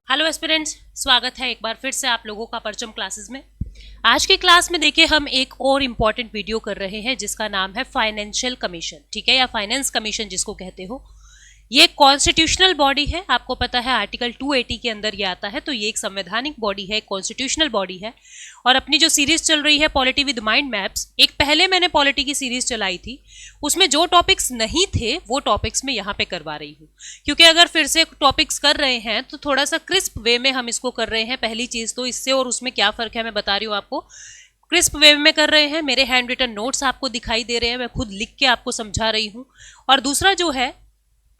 Hello aspirants, स्वागत है एक बार फिर से आप लोगों का परचम क्लासेस में। आज की क्लास में देखिए हम एक और इम्पॉर्टेंट वीडियो कर रहे हैं जिसका नाम है फाइनेंशियल कमीशन, ठीक है, या फाइनेंस कमीशन जिसको कहते हो। ये कॉन्स्टिट्यूशनल बॉडी है, आपको पता है आर्टिकल 280 के अंदर ये आता है, तो ये एक संवैधानिक बॉडी है, एक कॉन्स्टिट्यूशनल बॉडी है। और अपनी जो सीरीज चल रही है पॉलिटी विद माइंड मैप्स, एक पहले मैंने पॉलिटी की सीरीज चलाई थी, उसमें जो टॉपिक्स नहीं थे वो टॉपिक्स मैं यहाँ पे करवा रही हूँ, क्योंकि अगर फिर से टॉपिक्स कर रहे हैं तो थोड़ा सा क्रिस्प वे में हम इसको कर रहे हैं। पहली चीज तो इससे और उसमें क्या फर्क है मैं बता रही हूँ आपको। क्रिस्प वे में कर रहे हैं, मेरे हैंड रिटन नोट्स आपको दिखाई दे रहे हैं, मैं खुद लिख के आपको समझा रही हूँ। और दूसरा जो है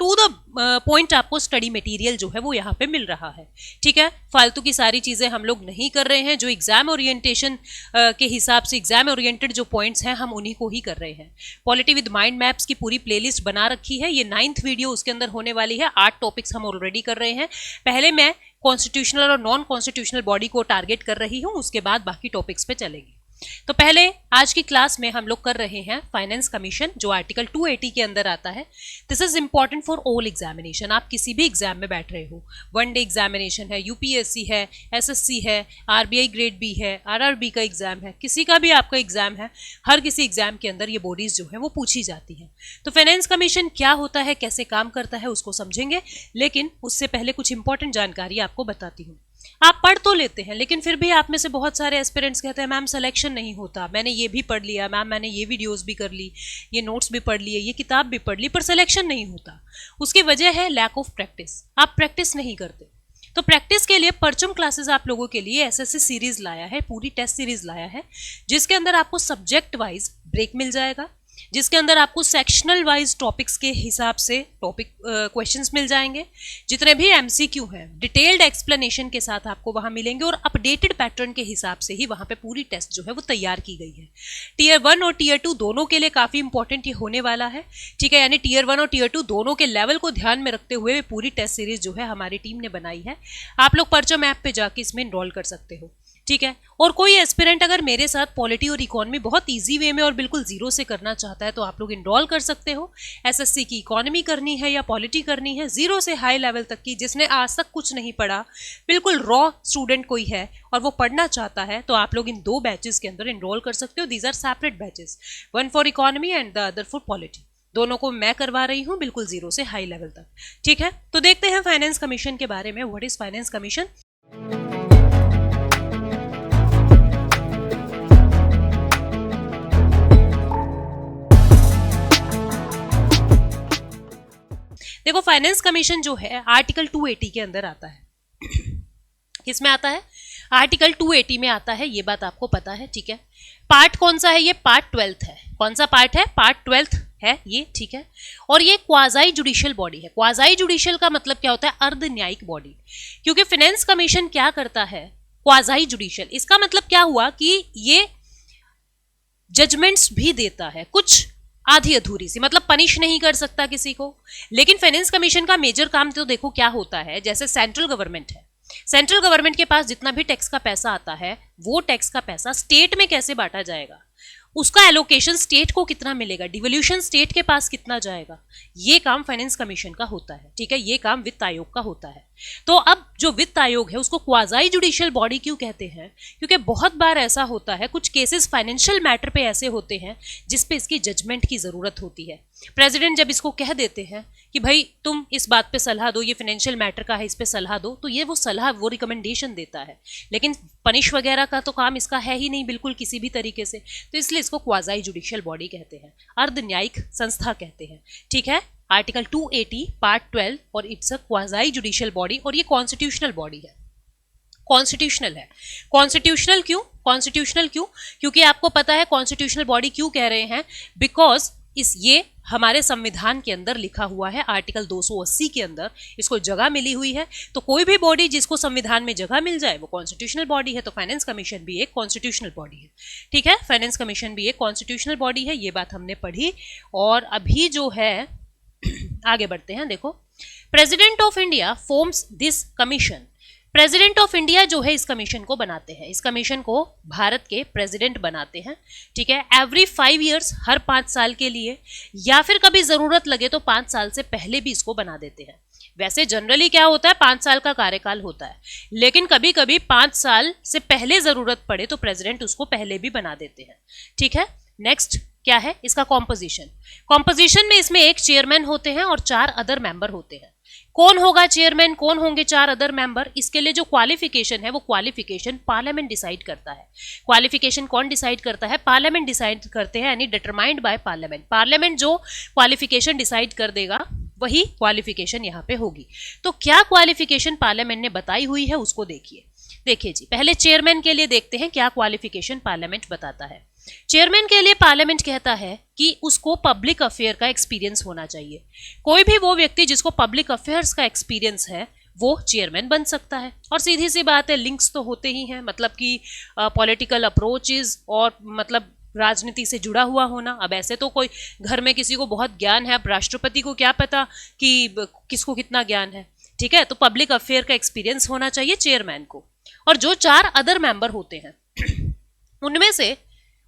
टू द पॉइंट आपको स्टडी मटेरियल जो है वो यहाँ पे मिल रहा है, ठीक है। फालतू की सारी चीजें हम लोग नहीं कर रहे हैं, जो एग्जाम ओरिएंटेशन के हिसाब से एग्जाम ओरिएंटेड जो पॉइंट्स हैं हम उन्हीं को ही कर रहे हैं। पॉलिटी विद माइंड मैप्स की पूरी प्लेलिस्ट बना रखी है, ये 9th वीडियो उसके अंदर होने वाली है। 8 टॉपिक्स हम ऑलरेडी कर रहे हैं। पहले मैं कॉन्स्टिट्यूशनल और नॉन कॉन्स्टिट्यूशनल बॉडी को टारगेट कर रही हूँ, उसके बाद बाकी टॉपिक्स पे चलेंगे। तो पहले आज की क्लास में हम लोग कर रहे हैं फाइनेंस कमीशन, जो आर्टिकल 280 के अंदर आता है। This is important for all examination. आप किसी भी एग्जाम में बैठ रहे हो, वन डे एग्जामिनेशन है, यूपीएससी है, एसएससी है, आरबीआई ग्रेड बी है, आरआरबी का एग्जाम है, किसी का भी आपका एग्जाम है, हर किसी एग्जाम के अंदर ये बॉडीज जो है वो पूछी जाती हैं। तो फाइनेंस कमीशन क्या होता है, कैसे काम करता है, उसको समझेंगे, लेकिन उससे पहले कुछ इंपॉर्टेंट जानकारी आपको बताती हूँ। आप पढ़ तो लेते हैं, लेकिन फिर भी आप में से बहुत सारे एस्पिरेंट्स कहते हैं मैम सिलेक्शन नहीं होता, मैंने ये भी पढ़ लिया, मैम मैंने ये वीडियोस भी कर ली, ये नोट्स भी पढ़ लिए, ये किताब भी पढ़ ली, पर सिलेक्शन नहीं होता। उसकी वजह है लैक ऑफ प्रैक्टिस। आप प्रैक्टिस नहीं करते। तो प्रैक्टिस के लिए परचम क्लासेस आप लोगों के लिए एसएससी सीरीज लाया है, पूरी टेस्ट सीरीज लाया है, जिसके अंदर आपको सब्जेक्ट वाइज ब्रेक मिल जाएगा, जिसके अंदर आपको सेक्शनल वाइज टॉपिक्स के हिसाब से टॉपिक क्वेश्चंस मिल जाएंगे। जितने भी एमसीक्यू हैं डिटेल्ड एक्सप्लेनेशन के साथ आपको वहां मिलेंगे, और अपडेटेड पैटर्न के हिसाब से ही वहां पे पूरी टेस्ट जो है वो तैयार की गई है। टीयर 1 और टीयर 2 दोनों के लिए काफी इंपॉर्टेंट ये होने वाला है, ठीक है। यानी टीयर 1 और टीयर 2 दोनों के लेवल को ध्यान में रखते हुए पूरी टेस्ट सीरीज जो है हमारी टीम ने बनाई है। आप लोग परचम ऐप पे जाके इसमें इनरोल कर सकते हो, ठीक है। और कोई एस्पिरेंट अगर मेरे साथ पॉलिटी और इकोनॉमी बहुत इजी वे में और बिल्कुल जीरो से करना चाहता है तो आप लोग इनरोल कर सकते हो। एसएससी की इकोनॉमी करनी है या पॉलिटी करनी है, जीरो से हाई लेवल तक की, जिसने आज तक कुछ नहीं पढ़ा, बिल्कुल रॉ स्टूडेंट कोई है और वो पढ़ना चाहता है, तो आप लोग इन 2 बैचेस के अंदर इनरोल कर सकते हो। These are separate batches, one for economy and the other for polity. दोनों को मैं करवा रही हूँ बिल्कुल जीरो से हाई लेवल तक, ठीक है। तो देखते हैं फाइनेंस कमीशन के बारे में। What is finance commission? देखो, फाइनेंस कमीशन जो है आर्टिकल 280 के अंदर आता है। किसमें आता है? आर्टिकल 280 में आता है, ये बात आपको पता है, ठीक है। पार्ट कौन सा है? ये पार्ट 12 है। कौन सा पार्ट है? पार्ट 12 है ये, ठीक है। और ये क्वाजाई जुडिशियल बॉडी है। क्वाजाई जुडिशियल का मतलब क्या होता है? अर्ध न्यायिक बॉडी। क्योंकि फाइनेंस कमीशन क्या करता है? क्वाजाई जुडिशियल, इसका मतलब क्या हुआ कि ये जजमेंट्स भी देता है, कुछ आधी अधूरी सी, मतलब पनिश नहीं कर सकता किसी को। लेकिन फाइनेंस कमीशन का मेजर काम तो देखो क्या होता है। जैसे सेंट्रल गवर्नमेंट है, सेंट्रल गवर्नमेंट के पास जितना भी टैक्स का पैसा आता है, वो टैक्स का पैसा स्टेट में कैसे बांटा जाएगा, उसका एलोकेशन स्टेट को कितना मिलेगा, डिवोल्यूशन स्टेट के पास कितना जाएगा, ये काम फाइनेंस कमीशन का होता है, ठीक है। ये काम वित्त आयोग का होता है। तो अब जो वित्त आयोग है उसको क्वाजाई जुडिशियल बॉडी क्यों कहते हैं? क्योंकि बहुत बार ऐसा होता है, कुछ केसेस फाइनेंशियल मैटर पे ऐसे होते हैं जिसपे इसकी जजमेंट की जरूरत होती है। प्रेसिडेंट जब इसको कह देते हैं कि भाई तुम इस बात पे सलाह दो, ये फाइनेंशियल मैटर का है, इस पे सलाह दो, तो ये वो सलाह, वो रिकमेंडेशन देता है। लेकिन पनिश वगैरह का तो काम इसका है ही नहीं बिल्कुल किसी भी तरीके से, तो इसलिए इसको क्वाजाई जुडिशियल बॉडी कहते हैं, अर्ध न्यायिक संस्था कहते हैं, ठीक है। आर्टिकल 280 पार्ट 12, और it's a quasi judicial body, और ये कॉन्स्टिट्यूशनल बॉडी है। कॉन्स्टिट्यूशनल है। कॉन्स्टिट्यूशनल क्यों? कॉन्स्टिट्यूशनल क्यों? क्योंकि आपको पता है कॉन्स्टिट्यूशनल बॉडी क्यों कह रहे हैं? बिकॉज ये हमारे संविधान के अंदर लिखा हुआ है, आर्टिकल 280 के अंदर इसको जगह मिली हुई है। तो कोई भी बॉडी जिसको संविधान में जगह मिल जाए वो कॉन्स्टिट्यूशनल बॉडी है। तो फाइनेंस कमीशन भी एक कॉन्स्टिट्यूशनल बॉडी है, ठीक है। फाइनेंस कमीशन भी एक कॉन्स्टिट्यूशनल बॉडी है, ये बात हमने पढ़ी। और अभी जो है आगे बढ़ते हैं। देखो, president of India forms this commission president of India जो है इस कमीशन को बनाते हैं, इस कमीशन को भारत के प्रेसिडेंट बनाते हैं, ठीक है, एवरी 5 ईयर्स, हर 5 साल के लिए, या फिर कभी जरूरत लगे तो 5 साल से पहले भी इसको बना देते हैं। वैसे जनरली क्या होता है, 5 साल का कार्यकाल होता है, लेकिन कभी कभी 5 साल से पहले जरूरत पड़े तो प्रेसिडेंट उसको पहले भी बना देते हैं, ठीक है। नेक्स्ट क्या है इसका कॉम्पोजिशन। कॉम्पोजिशन में इसमें एक चेयरमैन होते हैं और 4 अदर मेंबर होते हैं। कौन होगा चेयरमैन, कौन होंगे 4 अदर मेंबर, इसके लिए जो क्वालिफिकेशन है वो क्वालिफिकेशन पार्लियामेंट डिसाइड करता है। क्वालिफिकेशन कौन डिसाइड करता है, पार्लियामेंट डिसाइड करते हैं, यानी डिटरमाइंड बाय पार्लियामेंट। पार्लियामेंट जो क्वालिफिकेशन डिसाइड कर देगा वही क्वालिफिकेशन यहाँ पे होगी। तो क्या क्वालिफिकेशन पार्लियामेंट ने बताई हुई है उसको देखिए जी। पहले चेयरमैन के लिए देखते हैं क्या क्वालिफिकेशन पार्लियामेंट बताता है। चेयरमैन के लिए पार्लियामेंट कहता है कि उसको पब्लिक अफेयर का एक्सपीरियंस होना चाहिए। कोई भी वो व्यक्ति जिसको पब्लिक अफेयर्स का एक्सपीरियंस है वो चेयरमैन बन सकता है। और सीधी सी बात है, लिंक्स तो होते ही हैं, मतलब कि पॉलिटिकल अप्रोचेस और मतलब राजनीति से जुड़ा हुआ होना। अब ऐसे तो कोई घर में किसी को बहुत ज्ञान है, अब राष्ट्रपति को क्या पता कि किसको कितना ज्ञान है, ठीक है। तो पब्लिक अफेयर का एक्सपीरियंस होना चाहिए चेयरमैन को। और जो 4 अदर मेंबर होते हैं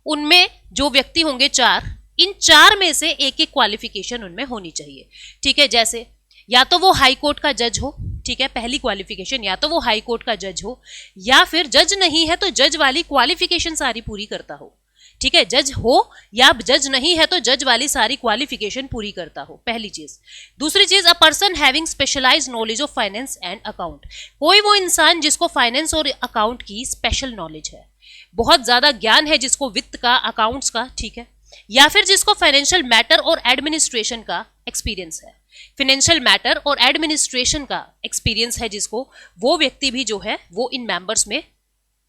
उनमें जो व्यक्ति होंगे 4, इन 4 में से एक एक क्वालिफिकेशन उनमें होनी चाहिए, ठीक है। जैसे या तो वो हाई कोर्ट का जज हो, ठीक है, पहली क्वालिफिकेशन, या तो वो हाई कोर्ट का जज हो, या फिर जज नहीं है तो जज वाली क्वालिफिकेशन सारी पूरी करता हो, ठीक है। जज हो या जज नहीं है तो जज वाली सारी क्वालिफिकेशन पूरी करता हो, पहली चीज। दूसरी चीज, a person having specialised knowledge of finance and account, कोई वो इंसान जिसको फाइनेंस और अकाउंट की स्पेशल नॉलेज है, बहुत ज्यादा ज्ञान है जिसको वित्त का, अकाउंट्स का, ठीक है, या फिर जिसको फाइनेंशियल मैटर और एडमिनिस्ट्रेशन का एक्सपीरियंस है। फाइनेंशियल मैटर और एडमिनिस्ट्रेशन का एक्सपीरियंस है जिसको, वो व्यक्ति भी जो है वो इन मेंबर्स में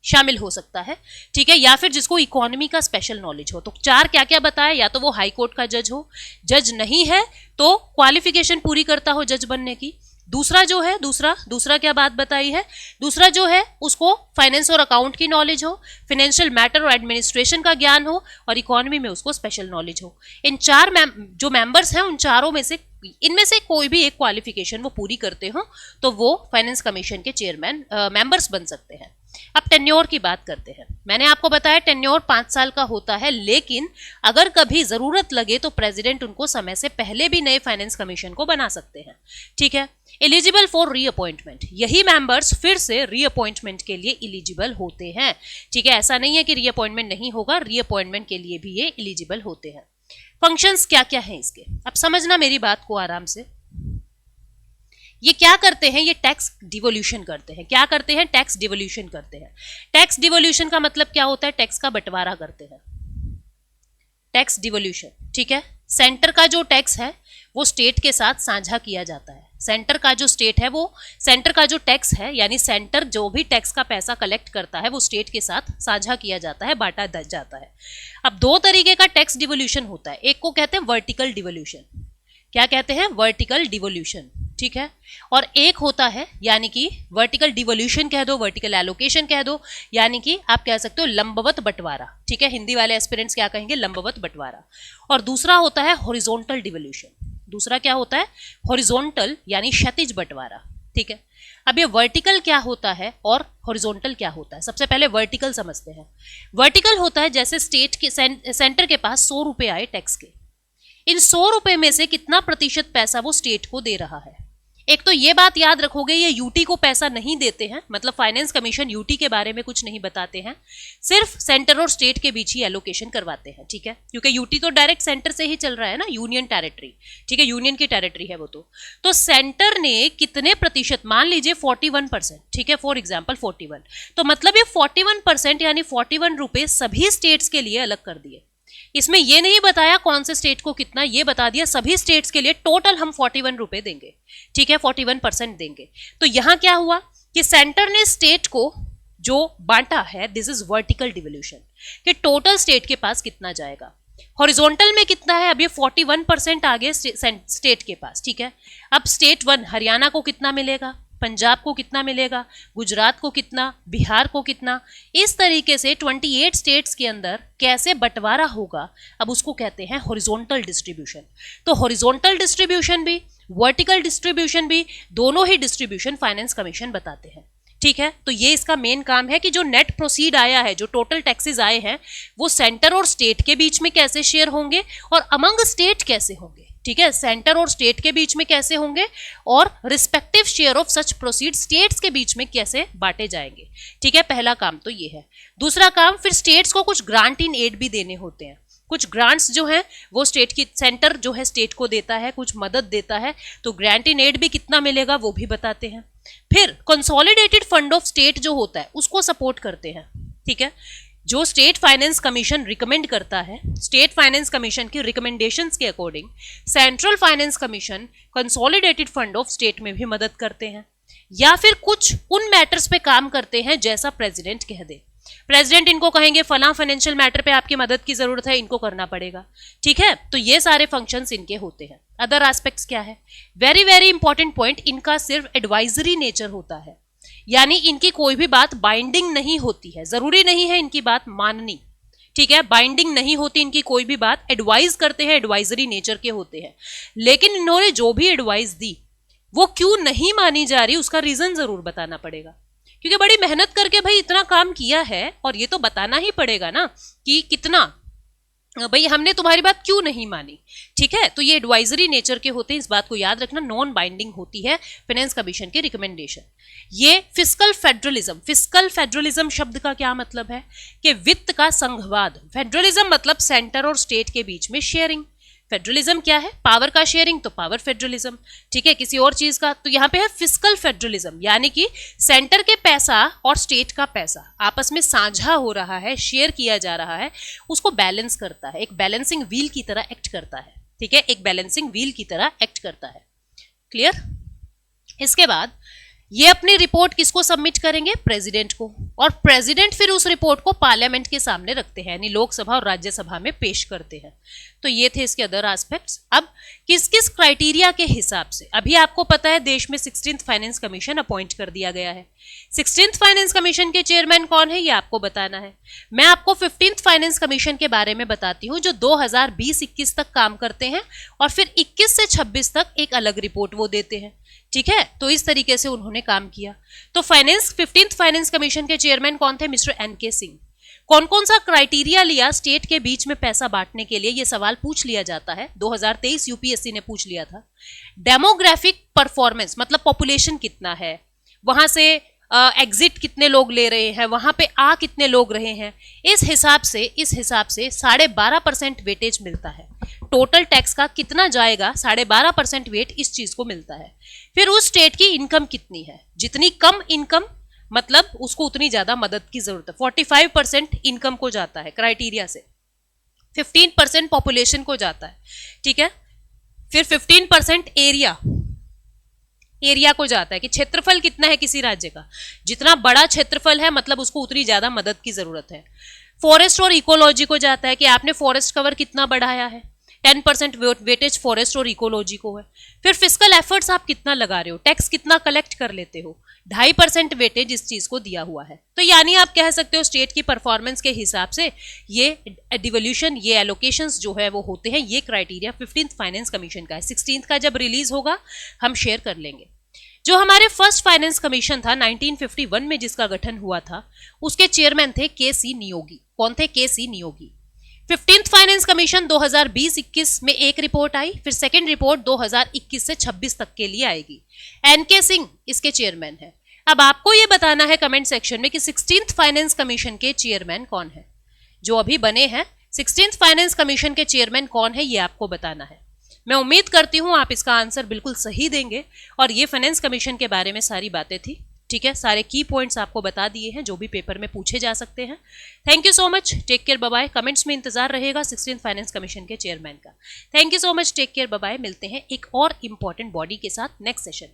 शामिल हो सकता है, ठीक है। या फिर जिसको इकोनॉमी का स्पेशल नॉलेज हो। तो 4 क्या क्या बताया, या तो वो हाई कोर्ट का जज हो, जज नहीं है तो क्वालिफिकेशन पूरी करता हो जज बनने की। दूसरा जो है, दूसरा क्या बात बताई है, दूसरा जो है उसको फाइनेंस और अकाउंट की नॉलेज हो, फाइनेंशियल मैटर और एडमिनिस्ट्रेशन का ज्ञान हो, और इकोनॉमी में उसको स्पेशल नॉलेज हो। इन 4 जो मेंबर्स हैं उन चारों में से इनमें से कोई भी एक क्वालिफिकेशन वो पूरी करते हो तो वो फाइनेंस कमीशन के चेयरमैन मेंबर्स बन सकते हैं। अब टेन्योर की बात करते हैं। मैंने आपको बताया टेन्योर 5 साल का होता है, लेकिन अगर कभी जरूरत लगे तो प्रेसिडेंट उनको समय से पहले भी नए फाइनेंस कमीशन को बना सकते हैं, ठीक है। एलिजिबल फॉर रीअपॉइंटमेंट, यही मेंबर्स फिर से रीअपॉइंटमेंट के लिए एलिजिबल होते हैं, ठीक है। ऐसा नहीं है कि रीअपॉइंटमेंट नहीं होगा, रीअपॉइंटमेंट के लिए भी ये एलिजिबल होते हैं। फंक्शंस क्या क्या हैं इसके, अब समझना मेरी बात को आराम से। ये क्या करते हैं, ये टैक्स डिवोल्यूशन करते हैं। क्या करते हैं, टैक्स डिवोल्यूशन करते हैं। टैक्स डिवोल्यूशन का मतलब क्या होता है, टैक्स का बंटवारा करते हैं, टैक्स डिवोल्यूशन, ठीक है। सेंटर का जो टैक्स है वो स्टेट के साथ साझा किया जाता है। सेंटर का जो स्टेट है वो, सेंटर का जो टैक्स है, यानी सेंटर जो भी टैक्स का पैसा कलेक्ट करता है वो स्टेट के साथ साझा किया जाता है, बांटा जाता है। अब 2 तरीके का टैक्स डिवोल्यूशन होता है, एक को कहते हैं वर्टिकल डिवोल्यूशन। क्या कहते हैं, वर्टिकल डिवोल्यूशन, ठीक है। और एक होता है, यानी कि वर्टिकल डिवोल्यूशन कह दो, वर्टिकल एलोकेशन कह दो, यानी कि आप कह सकते हो लंबवत बंटवारा, ठीक है। हिंदी वाले एस्पिरेंट्स क्या कहेंगे, लंबवत बंटवारा। और दूसरा होता है हॉरिजॉन्टल डिवोल्यूशन। दूसरा क्या होता है, हॉरिजॉन्टल यानी क्षैतिज बंटवारा, ठीक है। अब ये वर्टिकल क्या होता है और हॉरिजॉन्टल क्या होता है, सबसे पहले वर्टिकल समझते हैं। वर्टिकल होता है जैसे स्टेट के सेंटर के पास 100 रुपए आए टैक्स के, इन 100 रुपए में से कितना प्रतिशत पैसा वो स्टेट को दे रहा है। एक तो ये बात याद रखोगे, ये यूटी को पैसा नहीं देते हैं, मतलब फाइनेंस कमीशन यूटी के बारे में कुछ नहीं बताते हैं, सिर्फ सेंटर और स्टेट के बीच ही एलोकेशन करवाते हैं, ठीक है। क्योंकि यूटी तो डायरेक्ट सेंटर से ही चल रहा है ना, यूनियन टेरिटरी, ठीक है, यूनियन की टेरिटरी है वो। तो सेंटर ने कितने प्रतिशत, मान लीजिए 41%, ठीक है, फॉर एग्जाम्पल 41, तो मतलब ये 41% यानी 41 रुपए सभी स्टेट्स के लिए अलग कर दिए। इसमें ये नहीं बताया कौन से स्टेट को कितना, ये बता दिया सभी स्टेट्स के लिए टोटल हम 41 रुपए देंगे, ठीक है, 41% देंगे। तो यहां क्या हुआ कि सेंटर ने स्टेट को जो बांटा है, दिस इज वर्टिकल डिवोल्यूशन, कि टोटल स्टेट के पास कितना जाएगा। हॉरिजॉन्टल में कितना है, अब ये 41% आ गए स्टेट के पास, ठीक है। अब स्टेट 1 हरियाणा को कितना मिलेगा, पंजाब को कितना मिलेगा, गुजरात को कितना, बिहार को कितना, इस तरीके से 28 स्टेट्स के अंदर कैसे बंटवारा होगा, अब उसको कहते हैं हॉरिजॉन्टल डिस्ट्रीब्यूशन। तो हॉरिजॉन्टल डिस्ट्रीब्यूशन भी, वर्टिकल डिस्ट्रीब्यूशन भी, दोनों ही डिस्ट्रीब्यूशन फाइनेंस कमीशन बताते हैं। ठीक है, तो ये इसका मेन काम है कि जो नेट प्रोसीड आया है, जो टोटल टैक्सेस आए हैं, वो सेंटर और स्टेट के बीच में कैसे शेयर होंगे और अमंग स्टेट कैसे होंगे। ठीक है, सेंटर और स्टेट के बीच में कैसे होंगे और respective share of such proceed states के बीच में कैसे बांटे जाएंगे। ठीक है, पहला काम तो ये है। दूसरा काम, फिर स्टेट्स को कुछ ग्रांट इन एड भी देने होते हैं। कुछ ग्रांट्स जो हैं वो स्टेट की, सेंटर जो है स्टेट को देता है, कुछ मदद देता है, तो ग्रांट इन एड भी कितना मिलेगा वो भी बताते हैं। फिर कंसोलिडेटेड फंड ऑफ स्टेट जो होता है उसको सपोर्ट करते हैं। ठीक है, जो स्टेट फाइनेंस कमीशन रिकमेंड करता है, स्टेट फाइनेंस कमीशन की रिकमेंडेशंस के according central finance commission consolidated fund of state में भी मदद करते हैं, या फिर कुछ उन मैटर्स पे काम करते हैं जैसा प्रेसिडेंट कह दे। प्रेसिडेंट इनको कहेंगे फला फाइनेंशियल मैटर पे आपकी मदद की जरूरत है, इनको करना पड़ेगा। ठीक है, तो ये सारे फंक्शंस इनके होते हैं। अदर एस्पेक्ट्स क्या है, वेरी वेरी इंपॉर्टेंट पॉइंट, इनका सिर्फ एडवाइजरी नेचर होता है, यानी इनकी कोई भी बात बाइंडिंग नहीं होती है, जरूरी नहीं है इनकी बात माननी। ठीक है, बाइंडिंग नहीं होती इनकी कोई भी बात, एडवाइज करते हैं, एडवाइजरी नेचर के होते हैं। लेकिन इन्होंने जो भी एडवाइस दी वो क्यों नहीं मानी जा रही उसका रीजन जरूर बताना पड़ेगा, क्योंकि बड़ी मेहनत करके भाई इतना काम किया है और ये तो बताना ही पड़ेगा ना कि कितना भाई हमने तुम्हारी बात क्यों नहीं मानी। ठीक है, तो ये एडवाइजरी नेचर के होते हैं, इस बात को याद रखना। नॉन बाइंडिंग होती है फाइनेंस कमीशन की रिकमेंडेशन। ये फिस्कल फेडरलिज्म, फिस्कल फेडरलिज्म शब्द का क्या मतलब है कि वित्त का संघवाद। फेडरलिज्म मतलब सेंटर और स्टेट के बीच में शेयरिंग। फेडरलिज्म क्या है, पावर का शेयरिंग, तो पावर फेडरलिज्म। ठीक है, किसी और चीज का, तो यहाँ पे है फिस्कल फेडरलिज्म, यानी कि सेंटर के पैसा और स्टेट का पैसा आपस में साझा हो रहा है, शेयर किया जा रहा है, उसको बैलेंस करता है, एक बैलेंसिंग व्हील की तरह एक्ट करता है। ठीक है, एक बैलेंसिंग व्हील की तरह एक्ट करता है। क्लियर। इसके बाद ये अपनी रिपोर्ट किसको सबमिट करेंगे, प्रेसिडेंट को, और प्रेसिडेंट फिर उस रिपोर्ट को पार्लियामेंट के सामने रखते हैं, यानी लोकसभा और राज्यसभा में पेश करते हैं। तो ये थे इसके अदर एस्पेक्ट्स। अब किस किस क्राइटेरिया के हिसाब से, अभी आपको पता है देश में 16th फाइनेंस कमीशन अपॉइंट कर दिया गया है। 16th फाइनेंस कमीशन के चेयरमैन कौन है ये आपको बताना है। मैं आपको 15th फाइनेंस कमीशन के बारे में बताती हूँ, जो 2020-21 तक काम करते हैं और फिर 21 से 26 तक एक अलग रिपोर्ट वो देते हैं। ठीक है, तो इस तरीके से उन्होंने काम किया। तो 15th फाइनेंस कमीशन के चेयरमैन कौन थे, मिस्टर NK सिंह। कौन कौन सा क्राइटेरिया लिया स्टेट के बीच में पैसा बांटने के लिए, ये सवाल पूछ लिया जाता है, 2023 यूपीएससी ने पूछ लिया था। डेमोग्राफिक परफॉर्मेंस मतलब पॉपुलेशन कितना है, वहां से एग्जिट कितने लोग ले रहे हैं, वहां पे आ कितने लोग रहे हैं, इस हिसाब से 12.5% वेटेज मिलता है। टोटल टैक्स का कितना जाएगा, 12.5% वेट इस चीज को मिलता है। फिर उस स्टेट की इनकम कितनी है, जितनी कम इनकम मतलब उसको उतनी ज्यादा मदद की जरूरत है। 45% इनकम को जाता है क्राइटेरिया से, 15% पॉपुलेशन को जाता है। ठीक है, फिर 15% एरिया को जाता है कि क्षेत्रफल कितना है किसी राज्य का, जितना बड़ा क्षेत्रफल है मतलब उसको उतनी ज्यादा मदद की जरूरत है। फॉरेस्ट और इकोलॉजी को जाता है कि आपने फॉरेस्ट कवर कितना बढ़ाया है, 10% वेटेज फॉरेस्ट और इकोलॉजी को है। फिर फिस्कल एफर्ट्स आप कितना लगा रहे हो, टैक्स कितना कलेक्ट कर लेते हो, 2.5% वेटेज इस चीज को दिया हुआ है। तो यानी आप कह सकते हो स्टेट की परफॉर्मेंस के हिसाब से ये डिवोल्यूशन, ये एलोकेशंस जो है वो होते हैं। ये क्राइटेरिया 15th फाइनेंस कमीशन का है। 16th का जब रिलीज होगा हम शेयर कर लेंगे। जो हमारे फर्स्ट फाइनेंस कमीशन था 1951 में जिसका गठन हुआ था, उसके चेयरमैन थे KC नियोगी। कौन थे, KC Niyogi. 15th finance commission 2020-21 में एक रिपोर्ट आई, फिर सेकंड रिपोर्ट 2021 से 26 तक के लिए आएगी। NK सिंह इसके चेयरमैन है। अब आपको ये बताना है कमेंट सेक्शन में कि 16th फाइनेंस कमीशन के चेयरमैन कौन है, जो अभी बने हैं 16th फाइनेंस कमीशन के चेयरमैन कौन है ये आपको बताना है। मैं उम्मीद करती हूं आप इसका आंसर बिल्कुल सही देंगे। और ये फाइनेंस कमीशन के बारे में सारी बातें थी। ठीक है, सारे की पॉइंट्स आपको बता दिए हैं जो भी पेपर में पूछे जा सकते हैं। Thank you so much, take care, bye bye. Comments में इंतजार रहेगा 16th फाइनेंस कमीशन के चेयरमैन का। Thank you so much, take care, bye bye. मिलते हैं एक और इंपॉर्टेंट बॉडी के साथ नेक्स्ट सेशन।